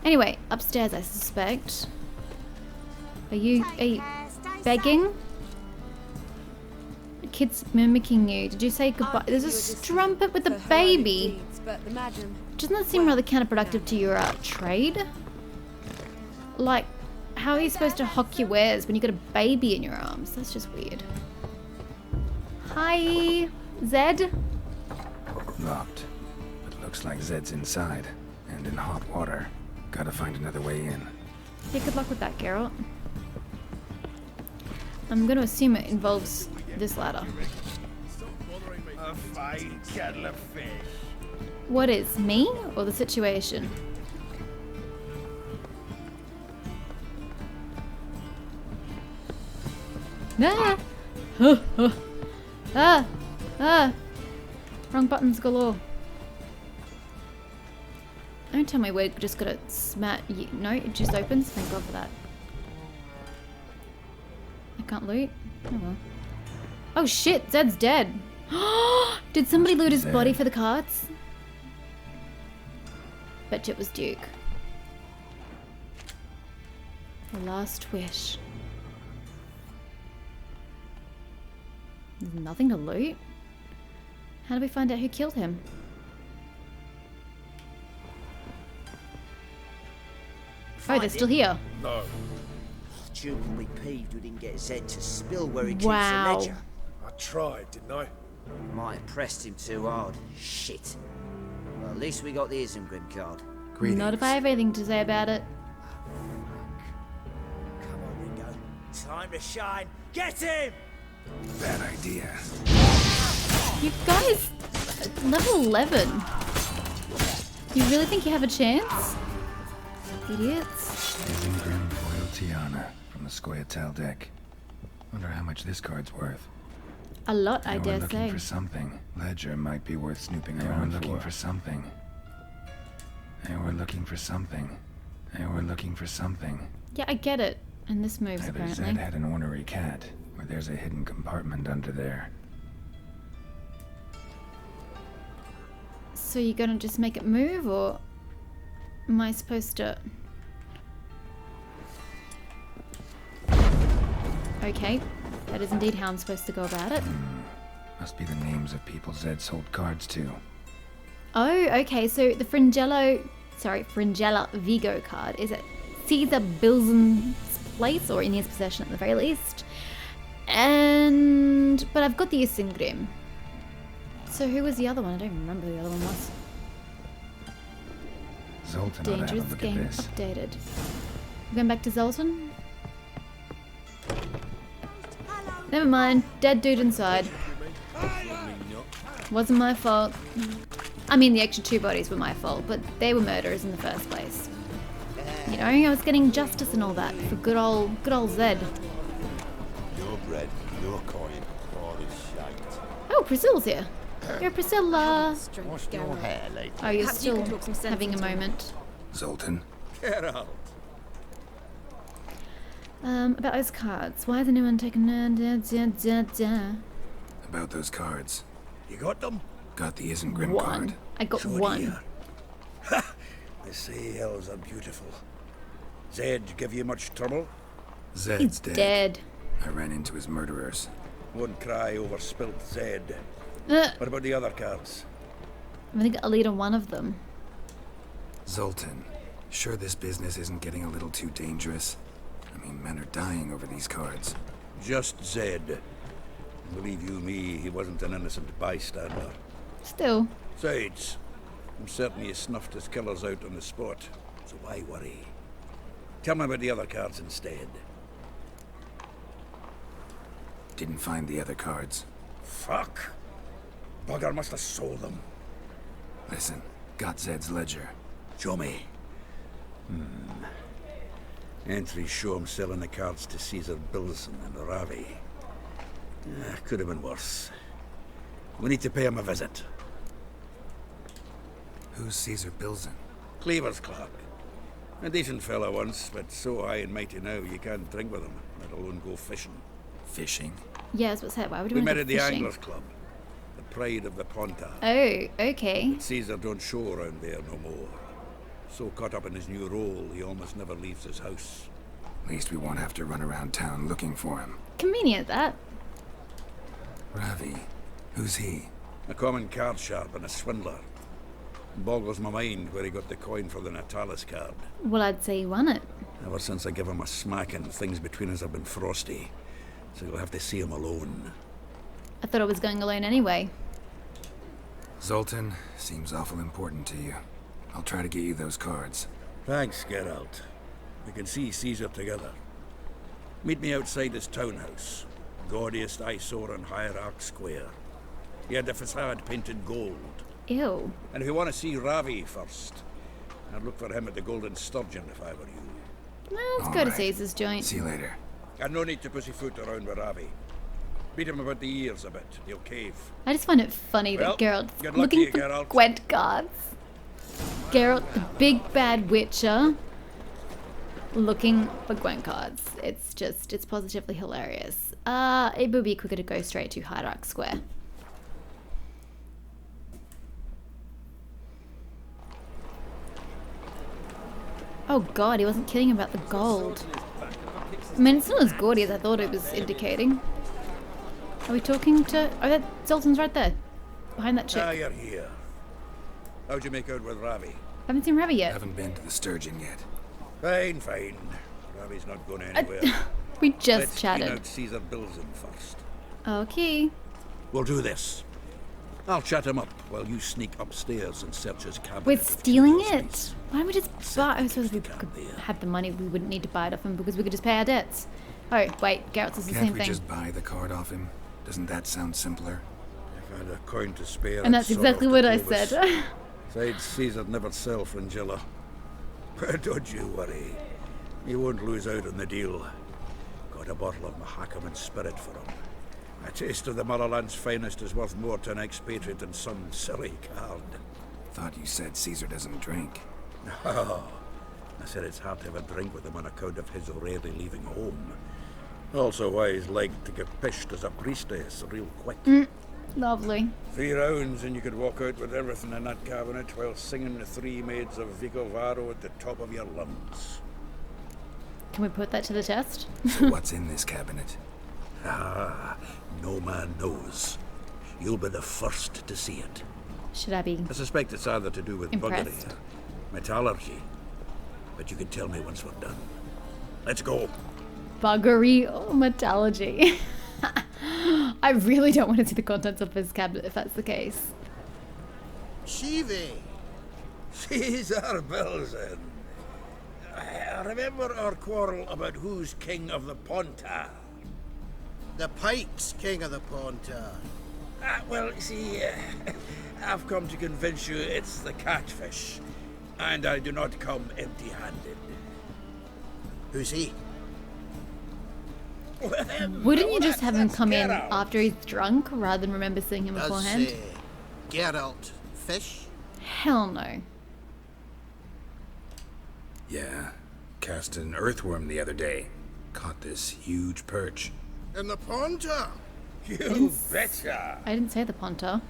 Anyway, upstairs I suspect. Are you begging? The kid's mimicking you. Did you say goodbye? There's a strumpet with a baby. Doesn't that seem rather counterproductive to your trade? Like, how are you supposed to hock your wares when you got a baby in your arms? That's just weird. Hi, Zed. Locked. But looks like Zed's inside. And in hot water. Gotta find another way in. Yeah, good luck with that, Geralt. I'm gonna assume it involves this ladder. A fine kettle of fish. What is, me or the situation? Ah! Ah! Wrong buttons galore. Don't tell me we're just gonna smack you. No, it just opens. Thank God for that. I can't loot. Oh well. Oh shit, Zed's dead. Did somebody loot his body for the cards? Bet you it was Duke. The last wish. There's nothing to loot. How do we find out who killed him? Oh, they're still here. No. Duke will be peeved we didn't get Zed to spill where he keeps Wow. the ledger. I tried, didn't I? Might have pressed him too hard. Shit. Well, at least we got the Isengrim card. Greetings. Not if I have anything to say about it. Come on, Ringo. Time to shine. Get him! Bad idea. You guys, level 11. You really think you have a chance? Idiots. Isengrim Foil Tiana from the Scoia'tael deck. Wonder how much this card's worth. A lot, I They were dare looking say. for something. Ledger might be worth snooping around for. They were looking for something. They were looking for something. They were looking for something. Yeah, I get it. And this moves, Either apparently. Zed had an ornery cat, or there's a hidden compartment under there. So you're gonna just make it move, or am I supposed to? Okay, that is indeed how I'm supposed to go about it. Must be the names of people Zed sold cards to. Oh, okay, so the Fringella Vigo card is at Caesar Bilzen's place, or in his possession at the very least. But I've got the Isengrim. So who was the other one? I don't even remember who the other one was. Zoltan ought to have a Dangerous look game at this. updated. We're going back to Zoltan? Never mind. Dead dude inside. Wasn't my fault. I mean, the extra 2 bodies were my fault, but they were murderers in the first place. You know, I was getting justice and all that for good old Zed. Your bread, your coin, all is shite. Oh, Priscilla's here. You're Priscilla. Washed your hair lately. Oh, you're Perhaps you still can talk some sense having a into him. moment. Zoltan? Geralt. About those cards. Why is anyone taking... About those cards. You got them? Got the Isengrim One. card. I got So one. dear. They say elves are beautiful. Zed give you much trouble? Zed's He's dead. I ran into his murderers. Won't cry over spilt Zed. I What about the other cards? think I'll lead on one of them. Zoltan, sure this business isn't getting a little too dangerous? I mean, men are dying over these cards. Just Zed. Believe you me, he wasn't an innocent bystander. Still. Besides, I'm certain he snuffed his killers out on the spot, so why worry? Tell me about the other cards instead. Didn't find the other cards. Fuck! Bugger must have sold them. Listen, got Zed's ledger. Show me. Entries show him selling the cards to Caesar Bilson and Ravi. Could have been worse. We need to pay him a visit. Who's Caesar Bilson? Cleaver's clerk. A decent fellow once, but so high and mighty now you can't drink with him, let alone go fishing. Fishing? Yeah, I was about to say, why would We want to met go at the fishing? Anglers Club. The pride of the Pontar. Oh, okay. Caesar don't show around there no more. So caught up in his new role, he almost never leaves his house. At least we won't have to run around town looking for him. Convenient, that. Ravi, who's he? A common card sharp and a swindler. Boggles my mind where he got the coin for the Natalis card. Well, I'd say he won it. Ever since I gave him a smacking, things between us have been frosty. So you'll have to see him alone. I thought I was going alone anyway. Zoltan, seems awful important to you. I'll try to get you those cards. Thanks, Geralt. We can see Caesar together. Meet me outside his townhouse. Gaudiest eyesore on Hierarch Square. He had the facade painted gold. Ew. And if you want to see Ravi first, I'd look for him at the Golden Sturgeon if I were you. No, let's All go to right. Caesar's joint. See you later. And no need to pussyfoot around with Ravi. Beat him about the ears a bit. He'll cave. I just find it funny Well, that Geralt's good luck looking to you, for Geralt. Gwent cards. Geralt, the big bad witcher, looking for Gwent cards. It's positively hilarious. It would be quicker to go straight to Hierarch Square. Oh god, he wasn't kidding about the gold. I mean, it's not as gaudy as I thought it was indicating. Are we talking to... Oh, that Zoltan's right there. Behind that chick. Ah, you're here. How'd you make out with Ravi? Haven't seen Ravi yet. Haven't been to the Sturgeon yet. Fine, fine. Ravi's not going anywhere. We just Let's clean chatted. out Caesar Bilzen first. Okay. We'll do this. I'll chat him up while you sneak upstairs and search his cabinet. We're with stealing curiosities. it. Why don't we just buy? I suppose we could have the money. We wouldn't need to buy it off him because we could just pay our debts. Oh wait, Geralt says the Can't same we thing. just buy the card off him? Doesn't that sound simpler? If I had a coin to spare, And I'd that's sort exactly off what the I Clovis. said. Besides, Caesar'd never sell Fringilla. But don't you worry. He won't lose out on the deal. Got a bottle of Mahakaman spirit for him. A taste of the motherland's finest is worth more to an expatriate than some silly card. Thought you said Caesar doesn't drink. Oh, I said it's hard to have a drink with him on account of his already leaving home. Also why he's like to get pished as a priestess real quick. Lovely. 3 rounds and you could walk out with everything in that cabinet while singing the 3 maids of Vicovaro at the top of your lungs. Can we put that to the test? So what's in this cabinet? Ah, no man knows. You'll be the first to see it. Should I be? I suspect it's either to do with Impressed. buggery or metallurgy. But you can tell me once we're done. Let's go. Buggery or metallurgy? I really don't want to see the contents of his cabinet if that's the case. Shivi! Caesar Bilzen. Remember our quarrel about who's king of the Pontar? The Pike's king of the Pontar. Well, see, I've come to convince you it's the catfish. And I do not come empty-handed. Who's he? Wouldn't you just have him Let's come get in out. after he's drunk rather than remember seeing him Does beforehand? Geralt fish? Hell no. Yeah. Cast an earthworm the other day. Caught this huge perch. In the Pontar? You betcha. I didn't say the Ponta.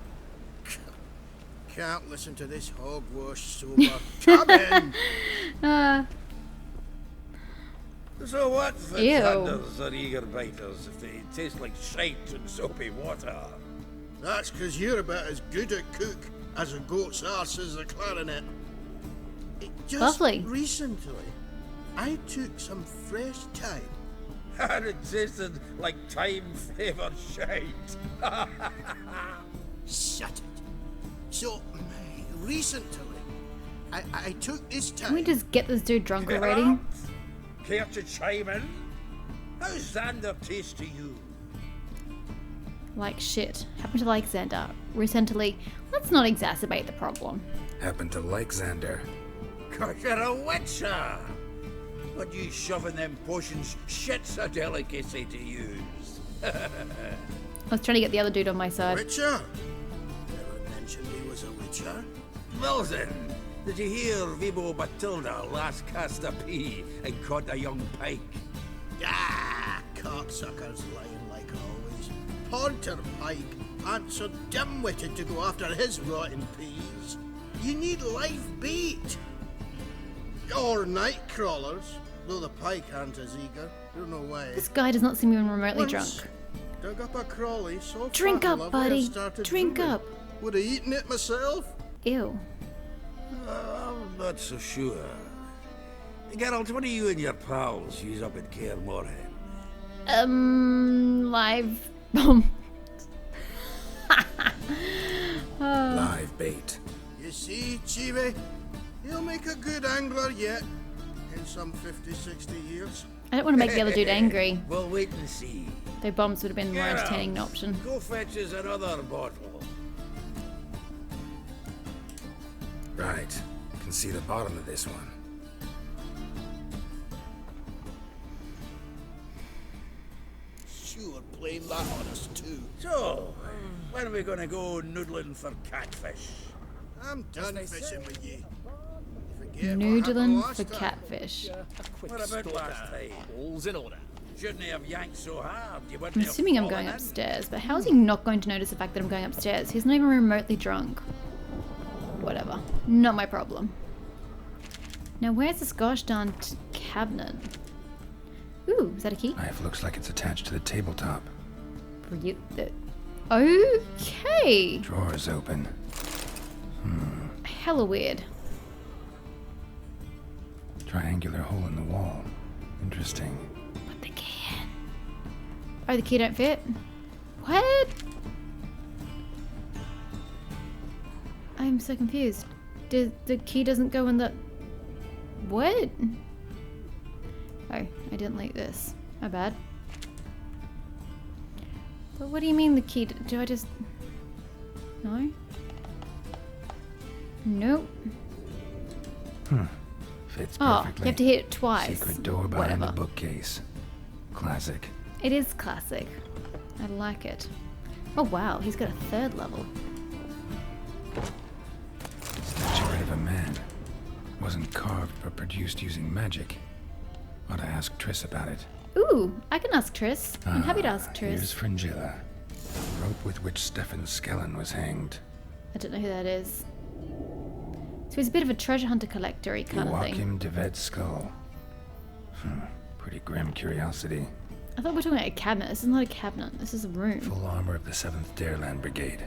Can't listen to this hogwash sober. Come in! So what's the Ew. thunders or eager biters if they taste like shite and soapy water? That's 'cause you're about as good at cook as a goat's arse is a clarinet. Just Lovely. recently, I took some fresh time. And it tasted like time-flavoured shite. Shut it. So, recently, I took this time. Can we just get this dude drunk already? Geralt, care to chime in? How's Xander taste to you? Like shit. Happen to like Xander. Recently, let's not exacerbate the problem. Happen to like Xander. 'Cause you're a witcher. But you shoving them potions, shit's a delicacy to use. I was trying to get the other dude on my side. Witcher? Never mentioned he was a witcher. Wilson, did you hear Vibo Batilda last cast a pea and caught a young pike? Ah, cocksuckers lying like always. Ponter Pike aren't so dim-witted to go after his rotten peas. You need live bait. Or night crawlers, though the pike aren't as eager. Don't know why. This guy does not seem even remotely Once drunk. Dug up a crawly so Drink fat up, and lovely I buddy. started Drink drooling. up. Would have eaten it myself. Ew. I'm not so sure. Geralt, what do you and your pals use up at Kaer Morhen? Live bomb. Live bait. You see, Ciri, he'll make a good angler yet. In some 50, 60 years. I don't want to make the other dude angry. We'll wait and see. Though bombs would have been the more Geralt, entertaining option. Go fetch us another bottle. Right. Can see the bottom of this one. Sure, blame that on us too. So, when are we gonna go noodling for catfish? I'm done fishing with you. Forget what happened Noodling last for time. catfish. What about last time? All's in order. Shouldn't have yanked so hard. You wouldn't I'm have assuming I'm fallen going in. upstairs, but how is he not going to notice the fact that I'm going upstairs? He's not even remotely drunk. Whatever. Not my problem. Now where's this gosh darn cabinet? Ooh, is that a key? Knife looks like it's attached to the tabletop. For you. Okay. Drawer's open. Hella weird. Triangular hole in the wall. Interesting. Put the key in. Oh, the key don't fit? What? I'm so confused. The key doesn't go in the... What? Oh, I didn't like this. My bad. But what do you mean the key... Do I just... No? Nope. Fits Oh, perfectly. you have to hit it twice. Secret door behind Whatever. the bookcase. Classic. It is classic. I like it. Oh wow, he's got a third level. Statuette of a man. Wasn't carved but produced using magic. Ought to ask Triss about it. Ooh, I can ask Triss. I'm happy to ask Here's Triss. Fringilla. Rope with which Stefan Skellen was hanged. I don't know who that is. So he's a bit of a treasure hunter collector-y kind of thing. Joachim de Ved's skull. Pretty grim curiosity. I thought we were talking about a cabinet. This is not a cabinet. This is a room. Full armor of the 7th Dareland Brigade.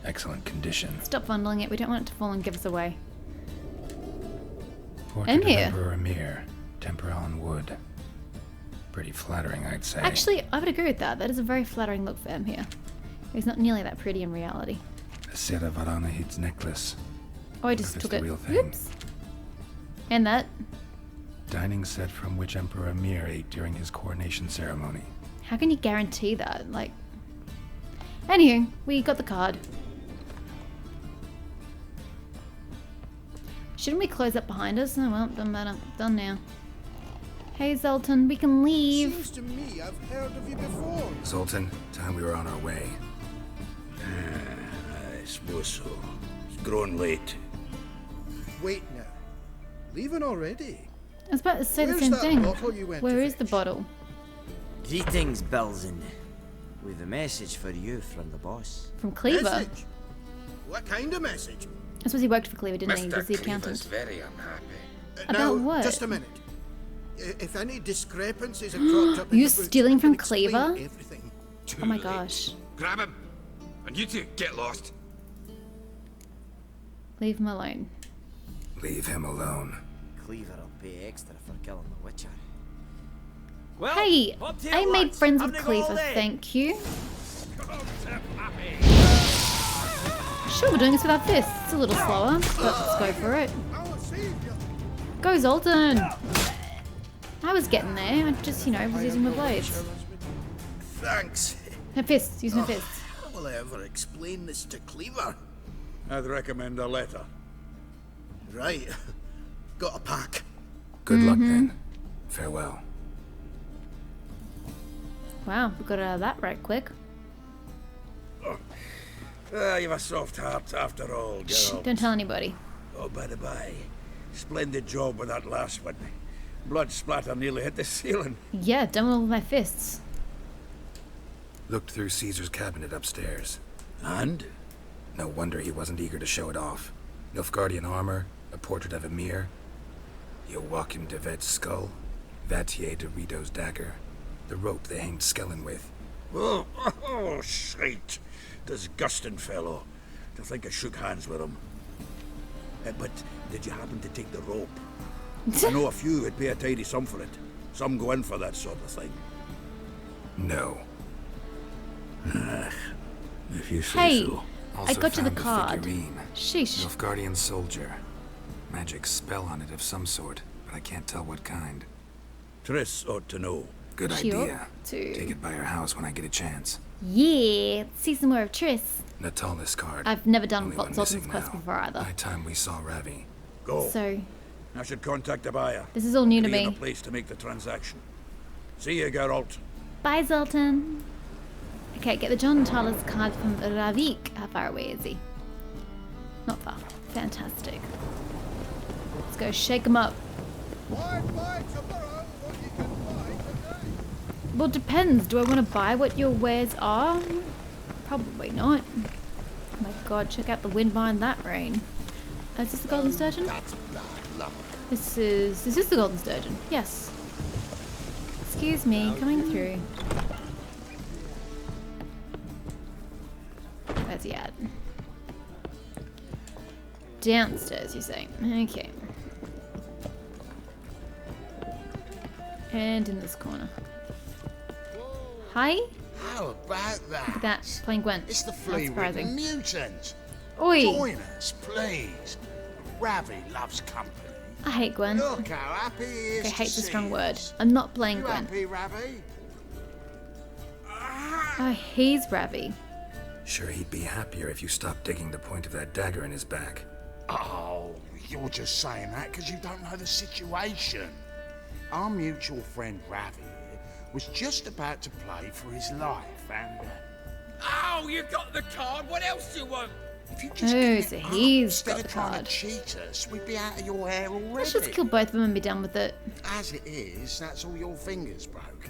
Excellent condition. Stop bundling it. We don't want it to fall and give us away. Portrait of Emir. Emperor Emir. Tempera on wood. Pretty flattering, I'd say. Actually, I would agree with that. That is a very flattering look for him here. He's not nearly that pretty in reality. The Sera Varanahid's necklace. Oh, I just If it's took the it. real thing. Oops. And that. Dining set from which Emperor Emir ate during his coronation ceremony. How can you guarantee that? Like. Anywho, we got the card. Shouldn't we close up behind us? Oh well, doesn't matter. Done now. Hey Zoltan, we can leave. Seems to me I've heard of you before. Zoltan, time we were on our way. I suppose so. It's growing late. Wait now. Leaving already? I was about to say the Where's same that thing. bottle you went Where to is the fetch? bottle? Greetings, Belzen. We've a message for you from the boss. From Cleaver. Message? What kind of message? I suppose he worked for Cleaver, didn't he? He was the Cleaver's accountant. very unhappy. About now, what? just a minute. If any discrepancies are cropped up in You the books, stealing I can from explain Cleaver? everything. Oh my gosh. Grab him! And you two, get lost. Leave him alone. Leave him alone. Cleaver will pay extra for killing the Witcher. Well, Hey, up to you, I made lads. friends Have with to go all Cleaver, day. thank you. Sure, we're doing this with our fists. It's a little slower, but let's go for it. Go, Zoltan! I was getting there. I just, was using my blades. Thanks. My fists, use my fists. How will I ever explain this to Cleaver? I'd recommend a letter. Right. Got a pack. Good luck then. Farewell. Wow, we got out of that right quick. You've a soft heart after all, Shh, Geralt. don't tell anybody. Oh, by the by. Splendid job with that last one. Blood splatter nearly hit the ceiling. Yeah, done all with my fists. Looked through Caesar's cabinet upstairs. And? No wonder he wasn't eager to show it off. Nilfgaardian armor, a portrait of Emir. You walking Devet's skull, Vatier de Rito's dagger, the rope they hanged Skellen with. Oh, shite. Disgusting fellow. To think I shook hands with him. But did you happen to take the rope? I know a few would pay a tidy sum for it. Some go in for that sort of thing. No. If you say Hey, so. I got you the found a card. figurine. Sheesh. Nilfgaardian soldier. Magic spell on it of some sort, but I can't tell what kind. Triss ought to know. Good She ought idea. to. Take it by her house when I get a chance. Yeah, let's see some more of Triss. Natalis card. I've never done Only one Zoltan's missing quest now. before either. By time we saw Ravi. Go. So, I should contact the buyer. this is all new to Be in a me. place to make the transaction. See you, Geralt. Bye, Zoltan. Okay, get the John Talos card from Ravik. How far away is he? Not far. Fantastic. Let's go shake him up. Well, it depends. Do I want to buy what your wares are? Probably not. Oh my god, check out the wind behind that rain. Is this the golden sturgeon? This is the golden sturgeon. Yes. Excuse me, coming through. Where's he at? Downstairs, you say? Okay. And in this corner. Hi? How about that? Look at that, playing Gwent. It's the Not flea with the surprising. mutant. Oi! Join us, please. Ravi loves company. I hate Gwent. Look how happy he is. Okay, to hate's a see strong word. us. I'm not playing You Gwent. happy, Ravi? Oh, he's Ravi. Sure, he'd be happier if you stopped digging the point of that dagger in his back. Oh, you're just saying that because you don't know the situation. Our mutual friend Ravi was just about to play for his life, and Oh, you got the card. What else do you want? if you just Oh, give so it up he's instead got of the trying card. to cheat us, we'd be out of your hair already. Let's just kill both of them and be done with it. As it is, that's all your fingers broke.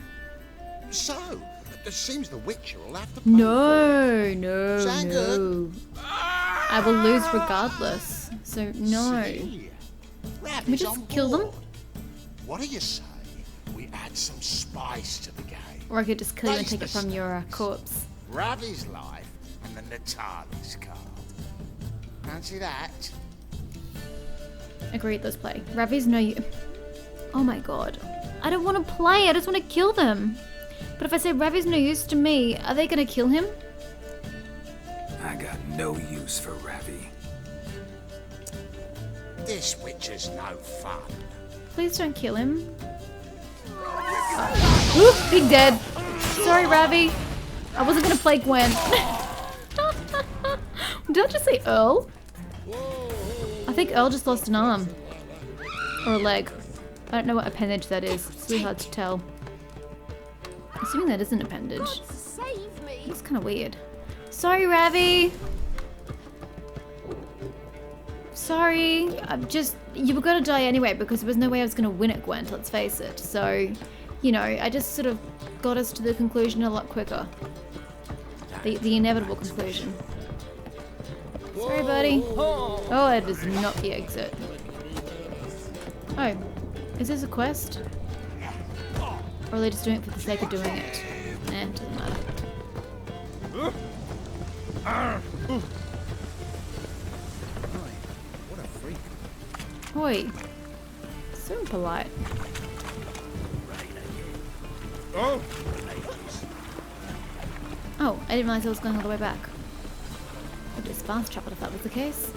So, it seems the Witcher will have to pay for No, no, Sound no. I will lose regardless. So, it. no. See? Can we Ravi's on just kill them? board. What do you say we add some spice to the game? Or I could just kill you and Raise take the it from your stakes. corpse. Ravi's life and the Natalis card. Fancy that? Agreed, let's play. Ravi's no you. Oh my god. I don't want to play, I just want to kill them. But if I say Ravi's no use to me, are they gonna kill him? I got no use for Ravi. This Witcher's no fun. Please don't kill him. Oh. Oof, big dead. Sorry, Ravi. I wasn't gonna play Gwen. Did I just say Earl? I think Earl just lost an arm. Or a leg. I don't know what appendage that is. It's really hard to tell. Assuming that is an appendage. Save me! Looks kind of weird. Sorry, Ravi. Sorry. You were gonna die anyway because there was no way I was gonna win at Gwent, let's face it. So, you know, I just sort of got us to the conclusion a lot quicker. The inevitable conclusion. Sorry, buddy. Oh, it is not the exit. Oh, is this a quest? Or are they just doing it for the sake of doing it? Eh, doesn't matter. What a freak. Oi. So impolite. Oh, I didn't realize I was going all the way back. I'd just fast travel if that was the case.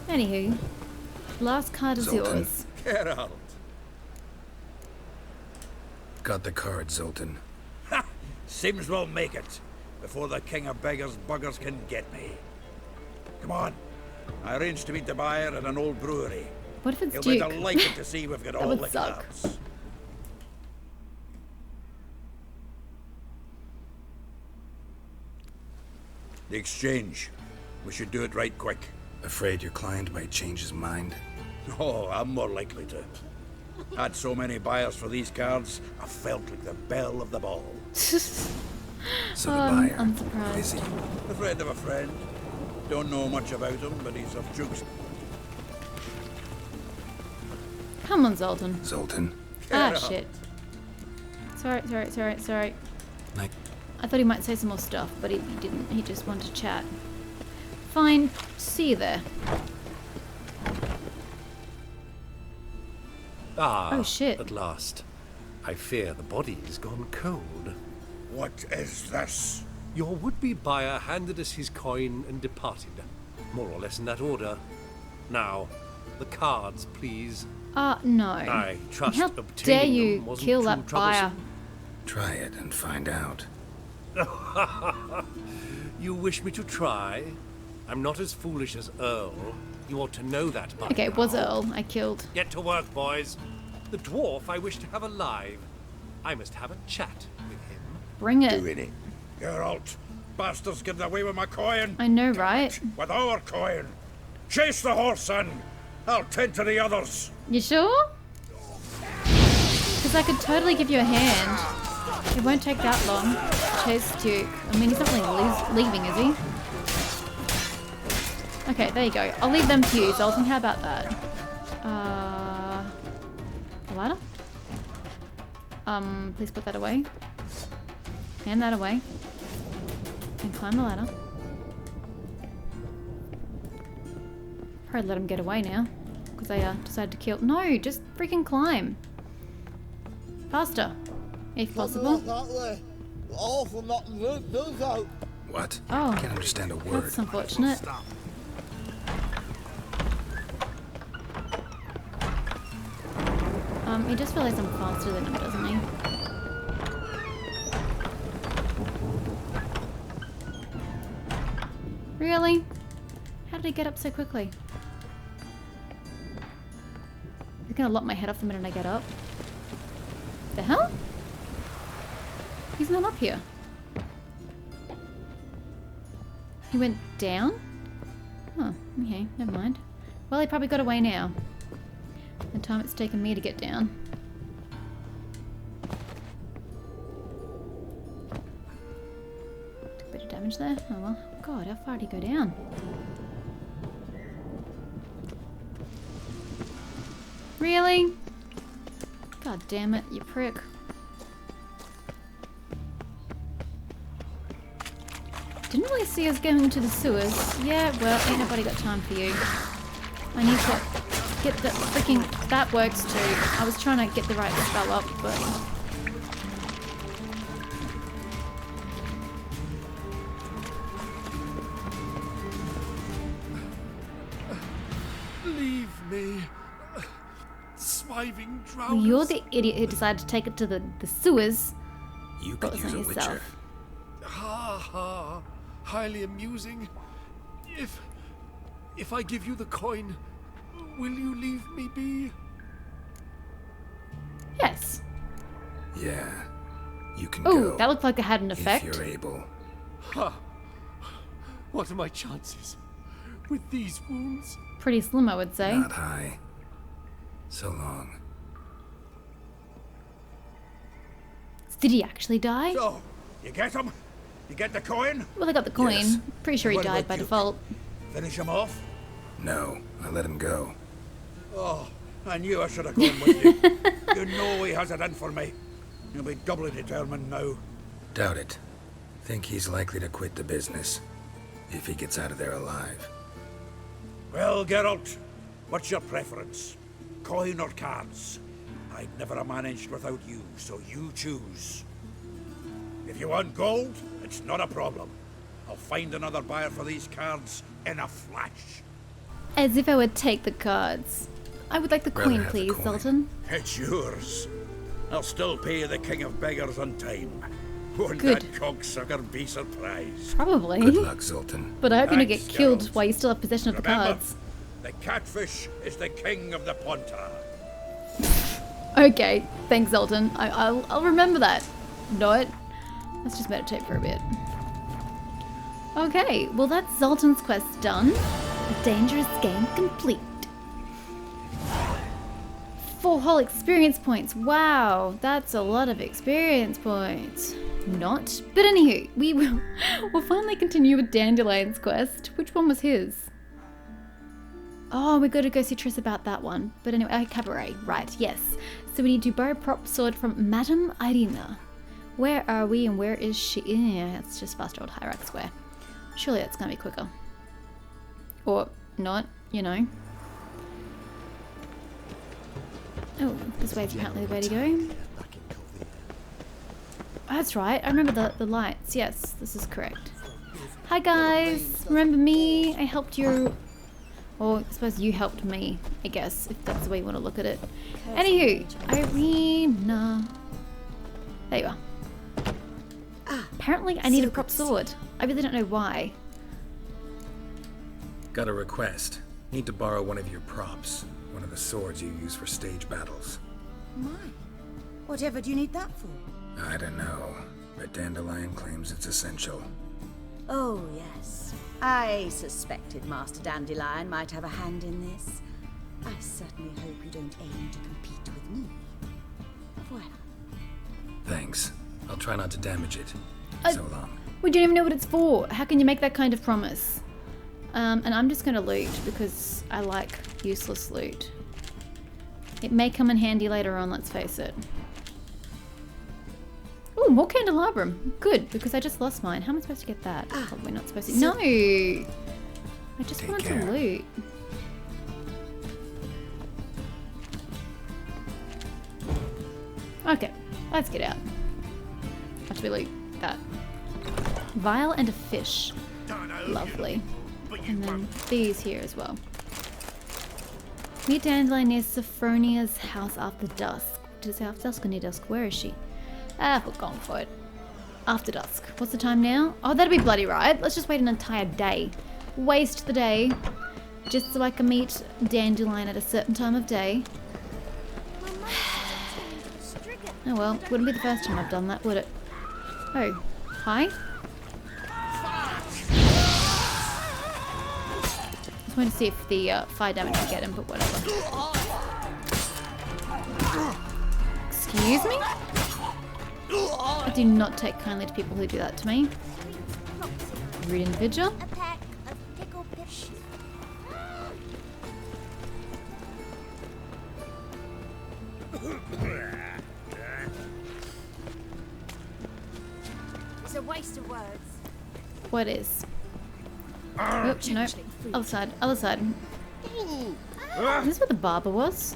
Anywho, last card is Zoltan. yours. Geralt. Got the card, Zoltan. Ha! Seems we'll make it before the king of beggars buggers can get me. Come on. I arranged to meet the buyer at an old brewery. What if it's He'll be Duke? delighted to see we've got all would the suck. cards. The exchange. We should do it right quick. Afraid your client might change his mind? Oh, I'm more likely to. Had so many buyers for these cards, I felt like the belle of the ball. So the buyer, I'm who is surprised. he? A friend of a friend. Don't know much about him, but he's of jukes. Come on, Zoltan. Zoltan. Ah, shit. Sorry. Like, I thought he might say some more stuff, but he didn't. He just wanted to chat. Fine. See you there. Ah, Oh, shit. at last. I fear the body is gone cold. What is this? Your would-be buyer handed us his coin and departed. More or less in that order. Now, the cards, please. No. I trust How obtaining dare them you wasn't kill too that buyer? try it and find out. You wish me to try? I'm not as foolish as Earl. You ought to know that by Okay, it was now. Earl I killed. Get to work, boys. The dwarf I wish to have alive. I must have a chat with him. Bring it. Doing it. Geralt, bastards getting away with my coin. I know, right? With our coin. Chase the horse in. I'll tend to the others. You sure? Because I could totally give you a hand. It won't take that long. Chase Duke. I mean, he's not really leaving, is he? Okay, there you go. I'll leave them to you, Zoltan. How about that? A ladder? Please put that away. Hand that away. And climb the ladder. Probably let him get away now. Because I decided to kill. No, just freaking climb. Faster. If possible. What? Oh, Can't understand a word. that's unfortunate. He just realized I'm faster than him, doesn't he? Really? How did he get up so quickly? He's gonna lop my head off the minute I get up. The hell? He's not up here. He went down? Oh, okay, never mind. Well, he probably got away now. The time it's taken me to get down. Took a bit of damage there. Oh well. God, how far did he go down? Really? God damn it, you prick. Didn't really see us going to the sewers. Yeah, well, ain't nobody got time for you. I need to get the freaking... That works too. I was trying to get the right spell up, but... Leave me. Swiving Well, drowners. you're the idiot who decided to take it to the sewers. You But could it's use a not witcher. yourself. Ha ha. Highly amusing. If I give you the coin, will you leave me be? Yes. Yeah. You can Oh, go. that looked like it had an if effect. you're able. Ha. What are my chances with these wounds? Pretty slim, I would say. Not high. So long. Did he actually die? So, you get him? You get the coin? Well, I got the coin. Yes. Pretty sure he What died about by you? default. Finish him off? No, I let him go. Oh, I knew I should have gone with you. You know he has it in for me. He'll be doubly determined now. Doubt it. Think he's likely to quit the business. If he gets out of there alive. Well, Geralt, what's your preference? Coin or cards? I'd never have managed without you, so you choose. If you want gold, it's not a problem. I'll find another buyer for these cards in a flash. As if I would take the cards. I would like the Rather coin, have the please, coin. Zoltan. It's yours. I'll still pay the king of beggars on time. Won't Good. that cocksucker be surprised? Probably. Good luck, Zoltan. But I hope you don't get Thanks, killed Geralt. while you still have possession of the Remember, cards. the catfish is the king of the Pontar. Okay, thanks, Zoltan. I'll remember that. Know it. Let's just meditate for a bit. Okay, well that's Zoltan's quest done. A dangerous game complete. 4 whole experience points. Wow, that's a lot of experience points. Not. But anywho, we'll finally continue with Dandelion's quest. Which one was his? Oh, we got to go see Triss about that one. But anyway, Cabaret. Right, yes. So we need to borrow prop sword from Madame Irina. Where are we and where is she? Yeah, it's just past Old Hierarch Square. Surely that's going to be quicker. Or not, you know. Oh, this way's apparently the way to go. Oh, that's right. I remember the lights. Yes, this is correct. Hi guys. Remember me? I helped you. Or I suppose you helped me, I guess, if that's the way you want to look at it. Anywho, Irina. There you are. Apparently I need a prop sword. I really don't know why. Got a request. Need to borrow one of your props. One of the swords you use for stage battles. My. Whatever do you need that for? I don't know, but Dandelion claims it's essential. Oh, yes. I suspected Master Dandelion might have a hand in this. I certainly hope you don't aim to compete with me. Voilà. Thanks. I'll try not to damage it. So long. We don't even know what it's for. How can you make that kind of promise? And I'm just going to loot because I like useless loot. It may come in handy later on, let's face it. Oh, more candelabrum. Good, because I just lost mine. How am I supposed to get that? Probably not supposed to. No! I just wanted to loot. Okay, let's get out. After we loot that. Vial and a fish. Lovely. And then these here as well. Meet Dandelion near Sophronia's house after dusk. Does it after dusk or near dusk? Where is she? Ah, we're going for it. After dusk. What's the time now? Oh, that'd be bloody right. Let's just wait an entire day. Waste the day. Just so I can meet Dandelion at a certain time of day. Oh well, wouldn't be the first time I've done that, would it? Oh, hi? Just wanted to see if the fire damage would get him, but whatever. Excuse me? I do not take kindly to people who do that to me. Rude individual. A pack of pickled fish. It's a waste of words. What is? Oops, no. Other side, other side. Is this where the barber was?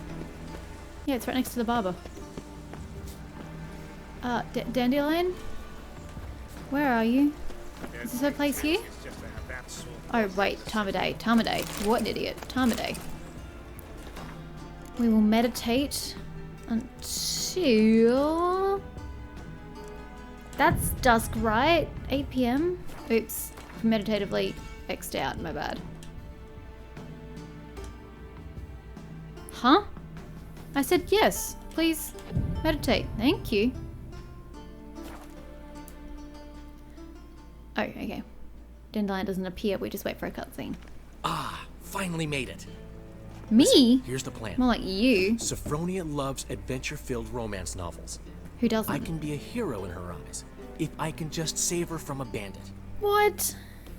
Yeah, it's right next to the barber. Dandelion? Where are you? Is this her place here? Oh, wait. Time of day. Time of day. What an idiot. Time of day. We will meditate until... That's dusk, right? 8 p.m? Oops. Meditatively X'd out. My bad. Huh? I said yes. Please meditate. Thank you. Oh, okay. Dandelion doesn't appear. We just wait for a cutscene. Ah, finally made it. Me? Listen, here's the plan. More like you. Sophronia loves adventure-filled romance novels. Who doesn't? I can be a hero in her eyes if I can just save her from a bandit. What?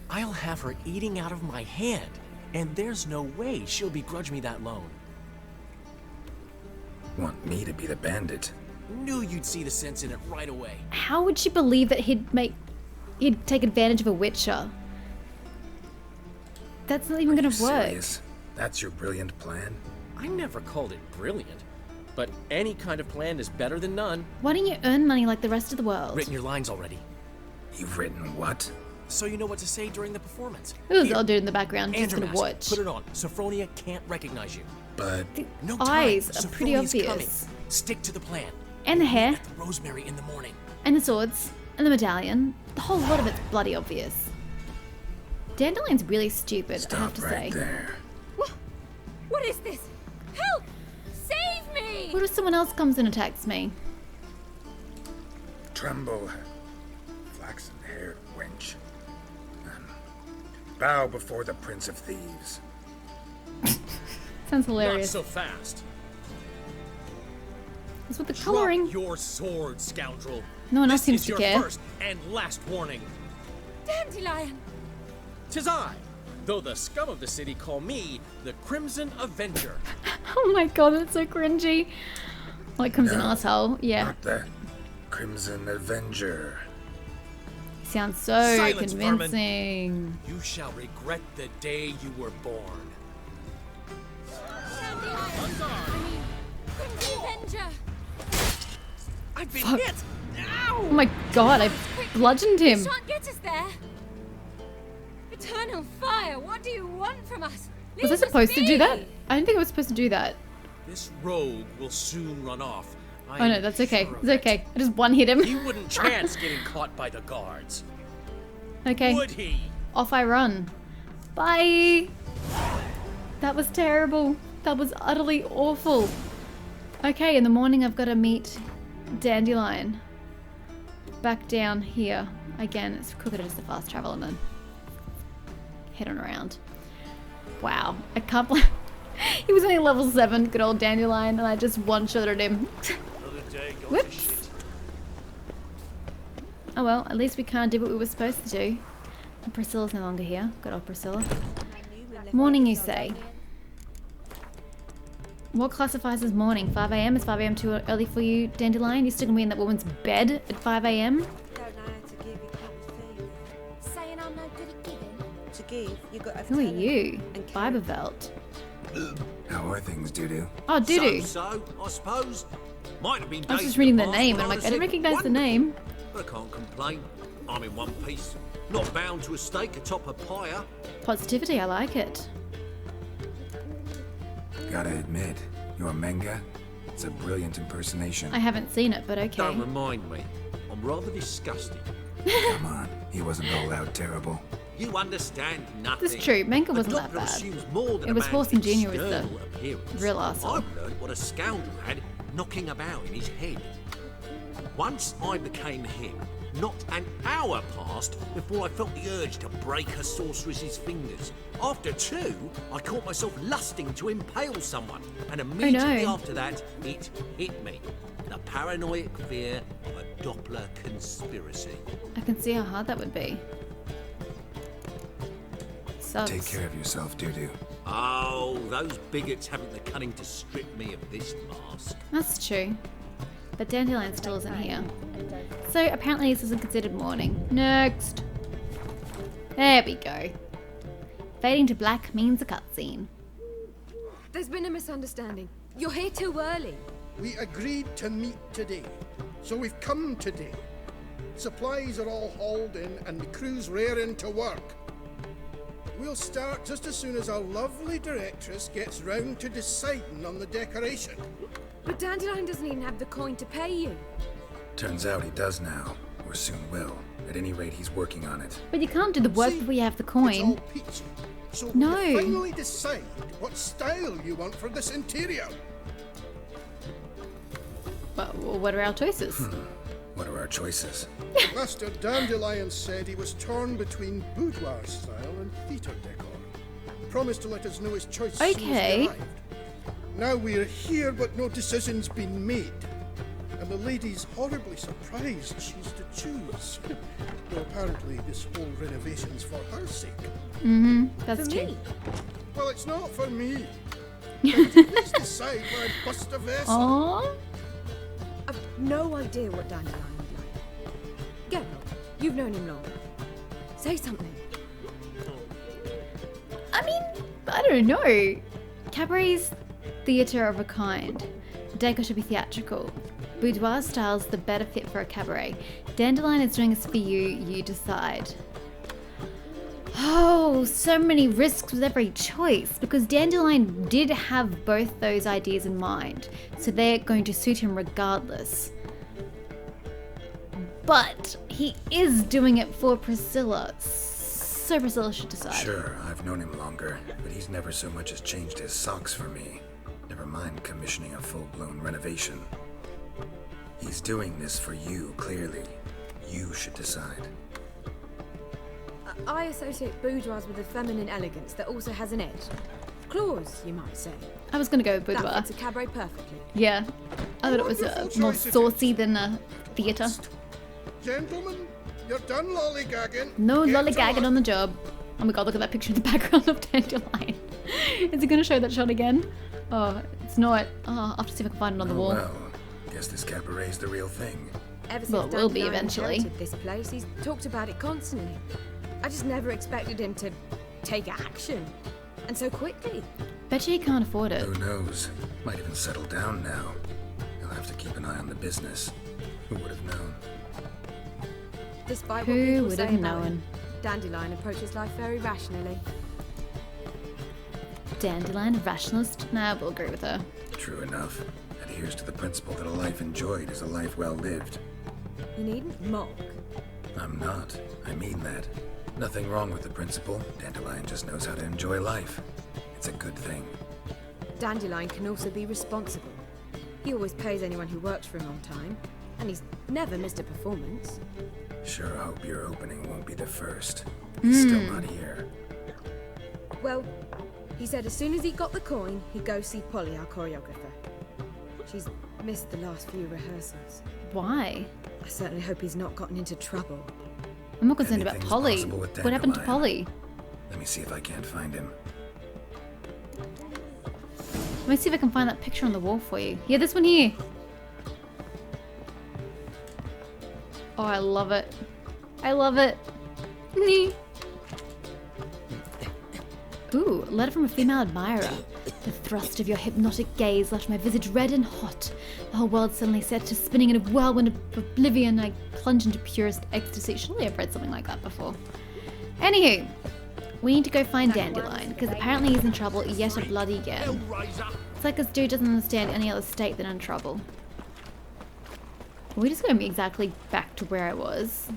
I'll have her eating out of my hand, and there's no way she'll begrudge me that loan. Want me to be the bandit? Knew you'd see the sense in it right away. How would she believe that he'd take advantage of a witcher? That's not even gonna work. Serious? That's your brilliant plan? I never called it brilliant, but any kind of plan is better than none. Why don't you earn money like the rest of the world? Written your lines already. You've written what? So you know what to say during the performance. Who's the old dude in the background just Andrew gonna mask. watch? Put it on. Sophronia can't recognize you. But No eyes time. are pretty Sophronia's obvious. Coming. Stick to the plan. And the hair. At the Rosemary in the morning. And the swords. And the medallion. The whole lot of it's bloody obvious. Dandelion's really stupid, I have to say. There. What is this? Help! Save me! What if someone else comes and attacks me? Tremble, flaxen-haired wench. Bow before the Prince of Thieves. Sounds hilarious. Not so fast. What's with the Drop colouring? your sword, scoundrel. No one else This seems is to your care. first and last warning. Dandelion! 'Tis I, though the scum of the city call me the Crimson Avenger. Oh my god, that's so cringy. Like Crimson asshole. Yeah. Not the Crimson Avenger. Sounds so Silence, convincing. You shall regret the day you were born. Crimson Avenger! I've been Fuck. hit! Ow! Oh my god, I bludgeoned him. You shan't get us there! Eternal fire, what do you want from us? Was I supposed to do that? I didn't think I was supposed to do that. This rogue will soon run off. Oh no, that's okay. It's okay. I just one hit him. He wouldn't chance getting caught by the guards. Okay. Would he? Off I run. Bye. That was terrible. That was utterly awful. Okay, in the morning I've got to meet Dandelion. Back down here. Again, it's quicker to just fast travel and then head on around. Wow. I can't believe he was only level 7, good old Dandelion, and I just one-shotted him. Whoops. Oh well, at least we kind of did what we were supposed to do. And Priscilla's no longer here. Good old Priscilla. Morning, you say? What classifies as morning? 5 a.m.? Is 5 a.m. too early for you, Dandelion? You're still gonna be in that woman's bed at 5 a.m.? Don't know how to give you people's food. Saying I'm no good at giving? To give, you got to have Who are talent you? and care. Fibervelt. How are things, Doo-Doo? Oh, Doo-Doo. So, I suppose. Might have been I was days just reading the in past name, when and I'm like, I was don't in recognize the wonderful, name. But I can't complain. I'm in one piece. Not bound to a stake atop a pyre. Positivity, I like it. Gotta admit, your manga, it's a brilliant impersonation. I haven't seen it, but okay. Don't remind me. I'm rather disgusted. Come on, he wasn't all out terrible. You understand nothing. That's true, manga A wasn't that doctor bad. assumes more than It a was man's Horse and Junior was the external appearance. real arsehole. I've learned what a scoundrel had knocking about in his head. Once I became him, not an hour passed before I felt the urge to break a sorceress's fingers. After 2, I caught myself lusting to impale someone, and immediately after that, it hit me. The paranoid fear of a Doppler conspiracy. I can see how hard that would be. Sucks. Take care of yourself, Doo-Doo. Oh, those bigots haven't the cunning to strip me of this mask. That's true. But Dandelion still isn't here. So apparently this isn't considered morning. Next. There we go. Fading to black means a cutscene. There's been a misunderstanding. You're here too early. We agreed to meet today, so we've come today. Supplies are all hauled in and the crew's raring to work. We'll start just as soon as our lovely directress gets round to deciding on the decoration. But Dandelion doesn't even have the coin to pay you. Turns out he does now, or soon will. At any rate, he's working on it. But you can't do the work See, before you have the It's coin. all peachy. So No. will you finally decide what style you want for this interior? Well, what are our choices? What are our choices? Master Dandelion said he was torn between boudoir style and theatre decor. Promised to let us know his choice as soon as Okay. he arrived. Now we're here, but no decision's been made. And the lady's horribly surprised she's to choose. Though apparently this whole renovation's for her sake. That's For true. me? Well, it's not for me. Please decide where I bust a vessel. Aww. I've no idea what Dandelion would like. Geralt, you've known him long. Say something. I mean, I don't know. Cabaret's theatre of a kind. The decor should be theatrical. Boudoir style's the better fit for a cabaret. Dandelion is doing this for you, you decide. Oh, so many risks with every choice, because Dandelion did have both those ideas in mind, so they're going to suit him regardless. But he is doing it for Priscilla, so Priscilla should decide. Sure, I've known him longer, but he's never so much as changed his socks for me. Never mind commissioning a full-blown renovation. He's doing this for you, clearly. You should decide. I associate boudoirs with a feminine elegance that also has an edge. Claws, you might say. I was gonna go with That boudoir. fits a cabaret perfectly. Yeah. I thought it was more saucy than a theatre. Gentlemen, you're done lollygagging. No Get to lollygagging work. on the job. Oh my god, look at that picture in the background of Dandelion. Is it going to show that shot again? Oh, it's not. Oh, I'll have to see if I can find it on the wall. Well, guess this cabaret's the real thing. Ever since Well, it will be Dandelion eventually. inherited this place, he's talked about it constantly. I just never expected him to take action. And so quickly. Bet you he can't afford it. Who knows? Might even settle down now. He'll have to keep an eye on the business. Who would have known? Despite Who what people would say have about known? him, Dandelion approaches life very rationally. Dandelion, rationalist? Nah, we'll agree with her. True enough. Adheres to the principle that a life enjoyed is a life well lived. You needn't mock. I'm not. I mean that. Nothing wrong with the principle. Dandelion just knows how to enjoy life. It's a good thing. Dandelion can also be responsible. He always pays anyone who works for him on time, and he's never missed a performance. Sure hope your opening won't be the first. He's still not here. Well, he said as soon as he got the coin, he'd go see Polly, our choreographer. She's missed the last few rehearsals. Why? I certainly hope he's not gotten into trouble. I'm not concerned about Anything's Polly. possible with What happened to Dandelion. Polly? Let me see if I can't find him. Let me see if I can find that picture on the wall for you. Yeah, this one here. Oh, I love it. I love it. Nee. Ooh, a letter from a female admirer. The thrust of your hypnotic gaze left my visage red and hot. The whole world suddenly set to spinning in a whirlwind of oblivion. I plunged into purest ecstasy. Surely I've read something like that before. Anywho, we need to go find Dandelion, because apparently he's in trouble yet a bloody again. It's like this dude doesn't understand any other state than in trouble. Are we just going to be exactly back to where I was?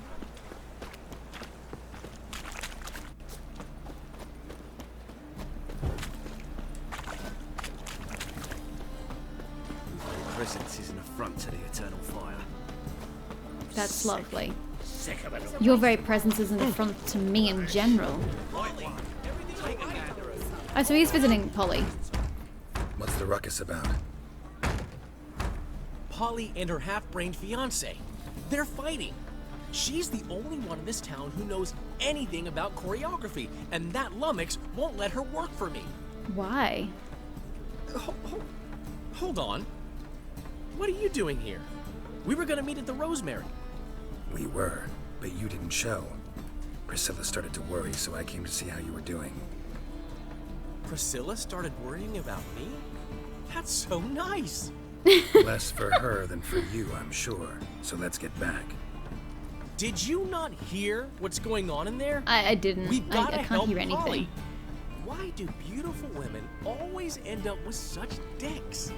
Presence is an affront to the eternal fire. That's lovely. Sick of it. Your very presence is an affront to me in general. Oh, so he's visiting Polly. What's the ruckus about? Polly and her half-brained fiance. They're fighting. She's the only one in this town who knows anything about choreography, and that lummox won't let her work for me. Why? Hold on. What are you doing here? We were gonna meet at the Rosemary. We were, but you didn't show. Priscilla started to worry, so I came to see how you were doing. Priscilla started worrying about me? That's so nice. Less for her than for you, I'm sure. So let's get back. Did you not hear what's going on in there? I didn't. We've I gotta can't help hear anything. Polly. Why do beautiful women always end up with such dicks?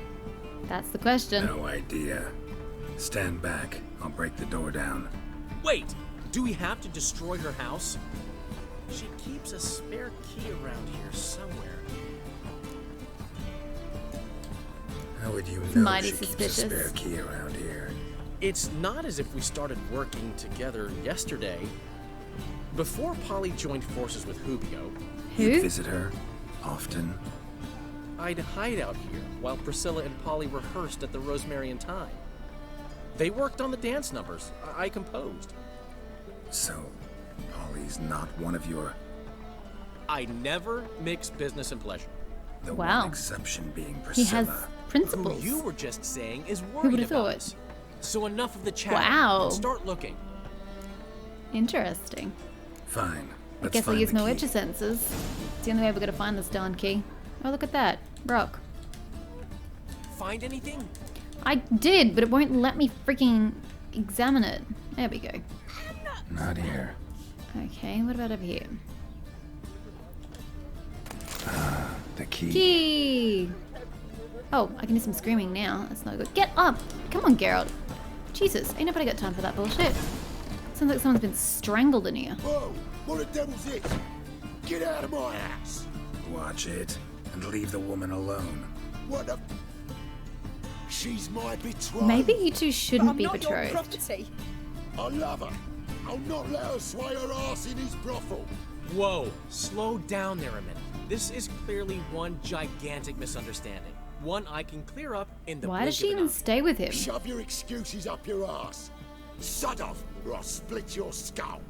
That's the question. No idea. Stand back. I'll break the door down. Wait, do we have to destroy her house? She keeps a spare key around here somewhere. How would you know Mighty she keeps a suspicious. spare key around here? It's not as if we started working together yesterday. Before Polly joined forces with Hubio, You'd visit her often. I'd hide out here while Priscilla and Polly rehearsed at the Rosemary and Thyme. They worked on the dance numbers. I composed. So, Polly's not one of your... I never mix business and pleasure. The Wow. one exception being He Priscilla. has principles. Who you were just saying is Who worried would have about thought? us. So enough of the chat. Wow. And start looking. Interesting. Fine. I Let's guess I'll find use the my key. witcher senses. It's the only way we're gonna find this darn key. Oh, look at that. Rock. Find anything? I did, but it won't let me freaking examine it. There we go. Not here. Okay, what about over here? The key. Key! Oh, I can do some screaming now. That's not good. Get up! Come on, Geralt. Jesus, ain't nobody got time for that bullshit. Sounds like someone's been strangled in here. Whoa! What the devil's this? Get out of my house! Watch it, and leave the woman alone. What the... She's my betrothed. Maybe you two shouldn't I'm be not your betrothed. property. I love her. I'll not let her sway her ass in his brothel. Whoa, slow down there a minute. This is clearly one gigantic misunderstanding. One I can clear up in the Why does blink she of an even eye. stay with him? Shove your excuses up your ass. Shut off, or I'll split your skull.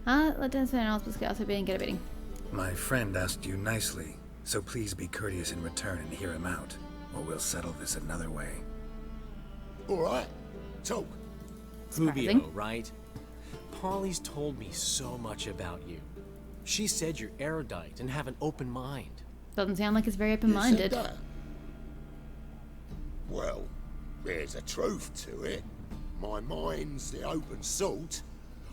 Let them say else but also being get a beating. My friend asked you nicely, so please be courteous in return and hear him out, or we'll settle this another way. All right, talk. Rubio, right? Polly's told me so much about you. She said you're erudite and have an open mind. Doesn't sound like he's very open-minded. You said that? Well, there's a truth to it. My mind's the open salt,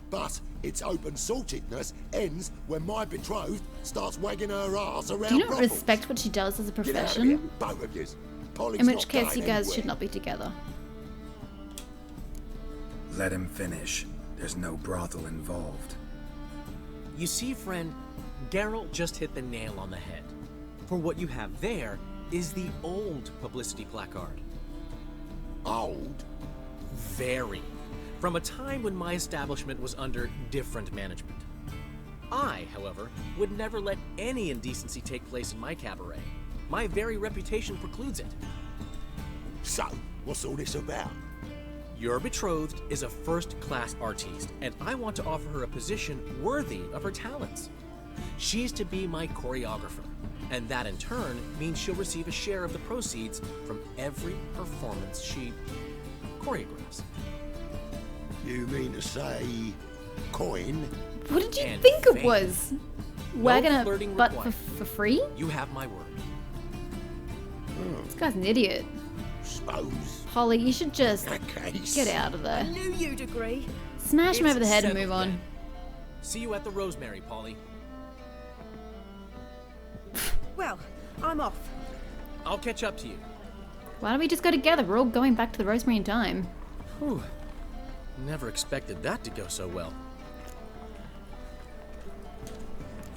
but its open saltedness ends when my betrothed starts wagging her ass around. Do you not brothels. respect what she does as a Get out of here, profession? both of yous. Polly's In which not case going you guys anywhere. should not be together. Let him finish. There's no brothel involved. You see, friend, Geralt just hit the nail on the head. For what you have there is the old publicity placard. Old? Very. From a time when my establishment was under different management. I, however, would never let any indecency take place in my cabaret. My very reputation precludes it. So, what's all this about? Your betrothed is a first-class artiste, and I want to offer her a position worthy of her talents. She's to be my choreographer, and that in turn means she'll receive a share of the proceeds from every performance she choreographs. You mean to say coin? What did you And think it fame. was? No Wagging a flirting butt required. for free? You have my word. This guy's an idiot. Suppose. Polly, you should just In that case. get out of there. Knew you'd agree. Smash him It's over the head and settled move on. then. See you at the Rosemary, Polly. Well, I'm off. I'll catch up to you. Why don't we just go together? We're all going back to the Rosemary in time. Whew. Never expected that to go so well.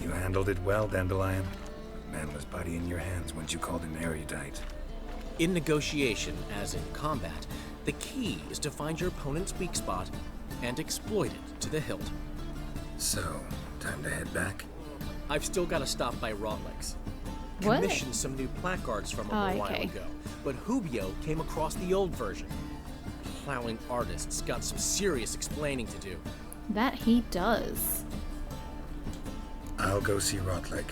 You handled it well, Dandelion. Man was body in your hands once you called him erudite. In negotiation, as in combat, the key is to find your opponent's weak spot and exploit it to the hilt. So, time to head back? I've still got to stop by Rotlegs. What? Commissioned some new placards from him Oh, a while okay. ago, but Rubio came across the old version. Plowing artists got some serious explaining to do. That he does. I'll go see Rotleg.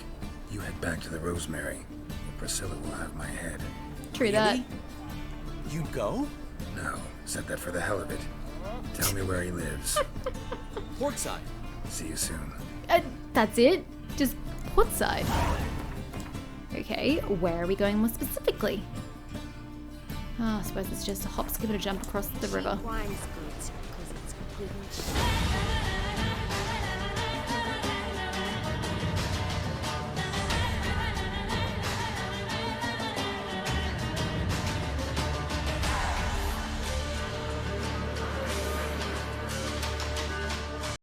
You head back to the Rosemary. And Priscilla will have my head. True that. You go? No, said that for the hell of it. Tell me where he lives. Portside. See you soon. That's it? Just Portside. Okay, where are we going more specifically? Oh, I suppose it's just a hop, skip, and a jump across the river. Wine's good because it's completely